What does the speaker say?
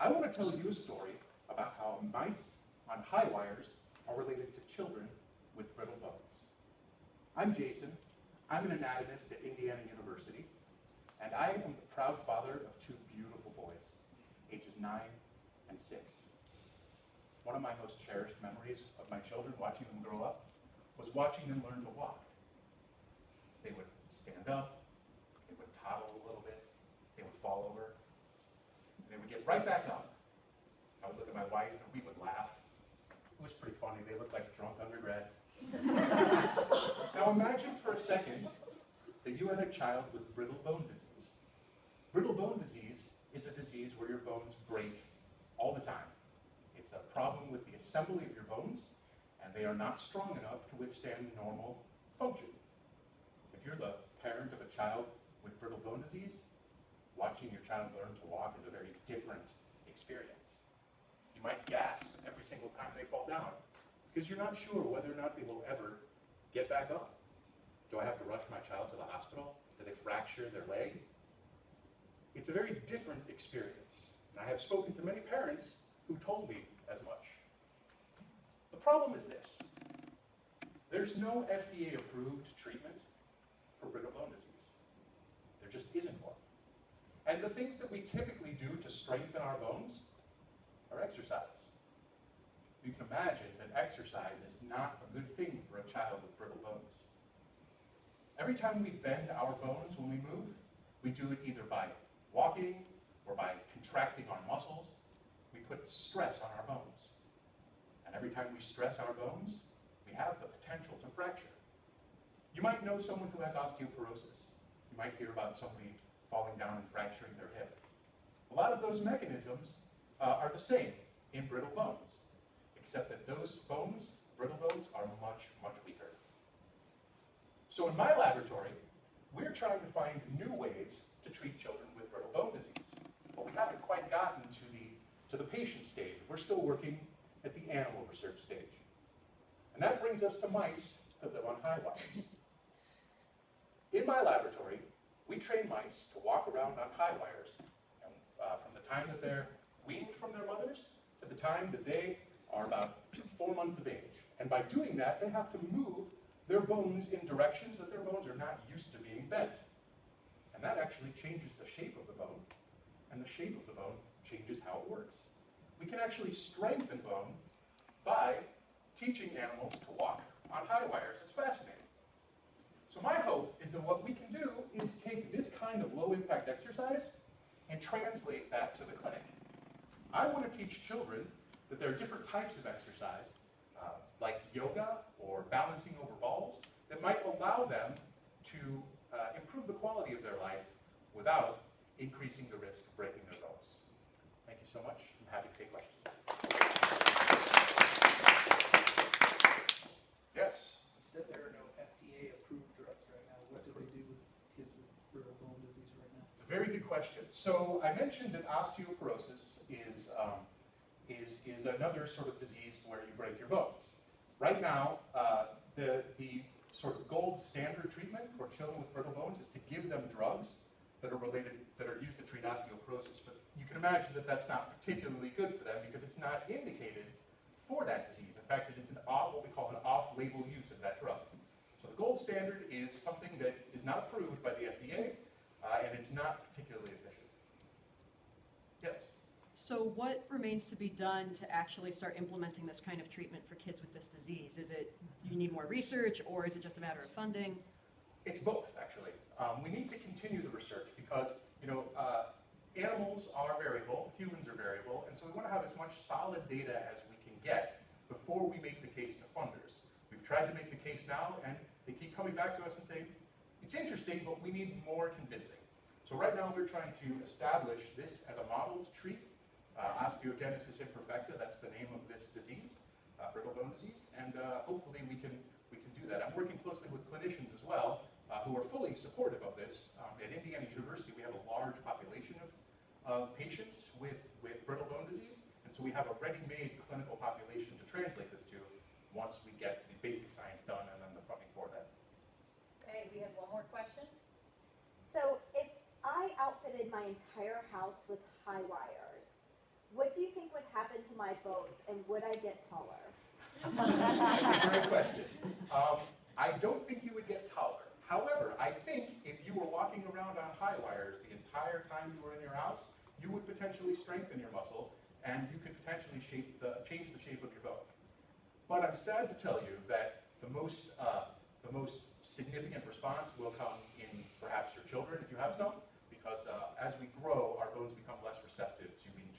I want to tell you a story about how mice on high wires are related to children with brittle bones. I'm Jason. I'm an anatomist at Indiana University, and I am the proud father of two beautiful boys, ages 9 and 6. One of my most cherished memories of my children watching them grow up was watching them learn to walk. They would stand up, they would toddle a little bit, they would fall over, and they would get right back up. I would look at my wife and we would laugh. It was pretty funny. They looked like drunk undergrads. Now imagine for a second that you had a child with brittle bone disease. Brittle bone disease is a disease where your bones break all the time. It's a problem with the assembly of your bones, and they are not strong enough to withstand normal function. If you're the parent of a child with brittle bone disease, watching your child learn to walk is a very different experience. You might gasp every single time they fall down because you're not sure whether or not they will ever get back up. Do I have to rush my child to the hospital? Do they fracture their leg? It's a very different experience, and I have spoken to many parents who told me as much. The problem is this: there's no FDA-approved treatment for brittle bone disease. There just isn't one. And the things that we typically do to strengthen our bones are exercise. You can imagine that exercise is not a good thing for a child with brittle bones. Every time we bend our bones when we move, we do it either by walking or by contracting our muscles. We put stress on our bones. And every time we stress our bones, we have the potential to fracture. You might know someone who has osteoporosis. You might hear about somebody falling down and fracturing their hip. A lot of those mechanisms are the same in brittle bones, except that those bones, brittle bones, are much, much weaker. So in my laboratory, we're trying to find new ways to treat children with brittle bone disease. But we haven't quite gotten to the patient stage. We're still working at the animal research stage. And that brings us to mice that live on high wires. In my laboratory, we train mice to walk around on high wires, and, from the time that they're weaned from their mothers to the time that they are about 4 months of age. And by doing that, they have to move their bones in directions that their bones are not used to being bent. And that actually changes the shape of the bone, and the shape of the bone changes how it works. We can actually strengthen bone by teaching animals to walk on high wires. It's fascinating. So my hope is that what we can do is take this kind of low-impact exercise and translate that to the clinic. I want to teach children that there are different types of exercise, like yoga or balancing over balls, that might allow them to improve the quality of their life without increasing the risk of breaking their bones. Thank you so much. I'm happy to take questions. Yes? You said there are no FDA-approved drugs right now. What do they do with kids with brittle bone disease right now? It's a very good question. So I mentioned that osteoporosis is another sort of disease where you break your bones. Right now, the sort of gold standard treatment for children with brittle bones is to give them drugs that are used to treat osteoporosis. But you can imagine that that's not particularly good for them because it's not indicated for that disease. In fact, it is what we call an off-label use of that drug. So the gold standard is something that is not approved by the FDA, and it's not particularly efficient. Yes? So what remains to be done to actually start implementing this kind of treatment for kids with this disease? Is it you need more research, or is it just a matter of funding? It's both, actually. We need to continue the research because, animals are variable, humans are variable, and so we want to have as much solid data as we can get before we make the case to funders. We've tried to make the case now, and they keep coming back to us and saying, it's interesting, but we need more convincing. So right now we're trying to establish this as a model to treat osteogenesis imperfecta. That's the name of this disease, brittle bone disease, and hopefully we can do that. I'm working closely with clinicians as well, who are fully supportive of this. At Indiana University, we have a large population of patients with brittle bone disease, and so we have a ready-made clinical population to translate this to once we get the basic science done and then the funding for that. Okay, we have one more question. So if I outfitted my entire house with high wires, what do you think would happen to my bones, and would I get taller? That's a great question. I don't think you would get taller. However, I think if you were walking around on high wires the entire time you were in your house, you would potentially strengthen your muscle, and you could potentially change the shape of your bone. But I'm sad to tell you that the most significant response will come in perhaps your children, if you have some, because as we grow, our bones become less receptive to being